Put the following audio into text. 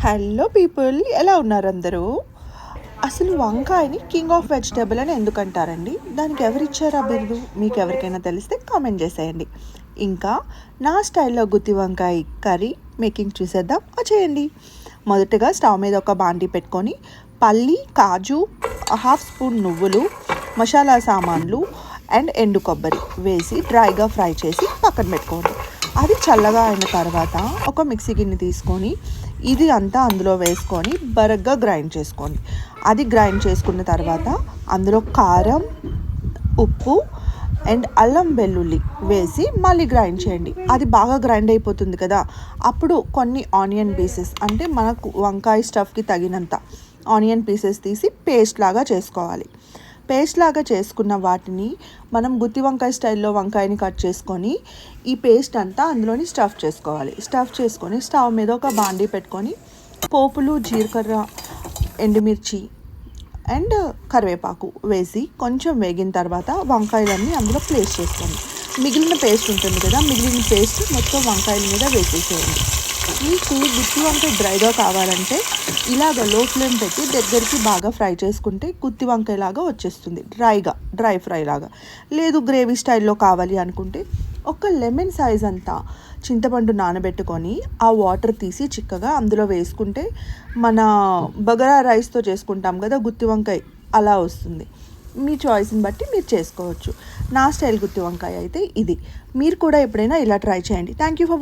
Hello people, ఎలా ఉన్నారు అందరూ? అసలు వంకాయని కింగ్ ఆఫ్ వెజిటేబుల్ అని ఎందుకు అంటారండి? దానికి ఎవరిచ్చారు ఆ బిరుదు? మీకు ఎవరికైనా తెలిస్తే కామెంట్ చేసేయండి. ఇంకా నా స్టైల్లో గుత్తి వంకాయ కర్రీ మేకింగ్ చూసేద్దాం, చేయండి. మొదటగా స్టవ్ మీద ఒక బాండీ పెట్టుకొని పల్లి, కాజు, హాఫ్ స్పూన్ నువ్వులు, మసాలా సామాన్లు అండ్ ఎండు కొబ్బరి వేసి డ్రైగా ఫ్రై చేసి పక్కన పెట్టుకోండి. అది చల్లగా అయిన తర్వాత ఒక మిక్సీ గిన్నె తీసుకొని ఇది అంతా అందులో వేసుకొని బరగ్గా గ్రైండ్ చేసుకోండి. అది గ్రైండ్ చేసుకున్న తర్వాత అందులో కారం, ఉప్పు అండ్ అల్లం వెల్లుల్లి వేసి మళ్ళీ గ్రైండ్ చేయండి. అది బాగా గ్రైండ్ అయిపోతుంది కదా, అప్పుడు కొన్ని ఆనియన్ పీసెస్, అంటే మనకు వంకాయ స్టఫ్కి తగినంత ఆనియన్ పీసెస్ తీసి పేస్ట్ లాగా చేసుకోవాలి. పేస్ట్ లాగా చేసుకున్న వాటిని మనం గుత్తి వంకాయ స్టైల్లో వంకాయని కట్ చేసుకొని ఈ పేస్ట్ అంతా అందులోని స్టఫ్ చేసుకోవాలి. స్టఫ్ చేసుకొని స్టవ్ మీద ఒక బాండీ పెట్టుకొని పోపులు, జీలకర్ర, ఎండుమిర్చి అండ్ కరివేపాకు వేసి కొంచెం వేగిన తర్వాత వంకాయలన్నీ అందులో ప్లేస్ చేసుకోండి. మిగిలిన పేస్ట్ ఉంటుంది కదా, మిగిలిన పేస్ట్ మొత్తం వంకాయల మీద వేసేసేయండి. మీకు గుత్తి వంకాయ డ్రైగా కావాలంటే ఇలాగ లో ఫ్లేమ్ పెట్టి దగ్గరికి బాగా ఫ్రై చేసుకుంటే గుత్తి వంకాయ లాగా వచ్చేస్తుంది, డ్రై ఫ్రై లాగా. లేదు గ్రేవీ స్టైల్లో కావాలి అనుకుంటే ఒక లెమన్ సైజ్ అంతా చింతపండు నానబెట్టుకొని ఆ వాటర్ తీసి చిక్కగా అందులో వేసుకుంటే మన బగారా రైస్తో చేసుకుంటాం కదా గుత్తి వంకాయ, అలా వస్తుంది. మీ చాయిస్ని బట్టి మీరు చేసుకోవచ్చు. నా స్టైల్ గుత్తి వంకాయ అయితే ఇది. మీరు కూడా ఎప్పుడైనా ఇలా ట్రై చేయండి. Thank you for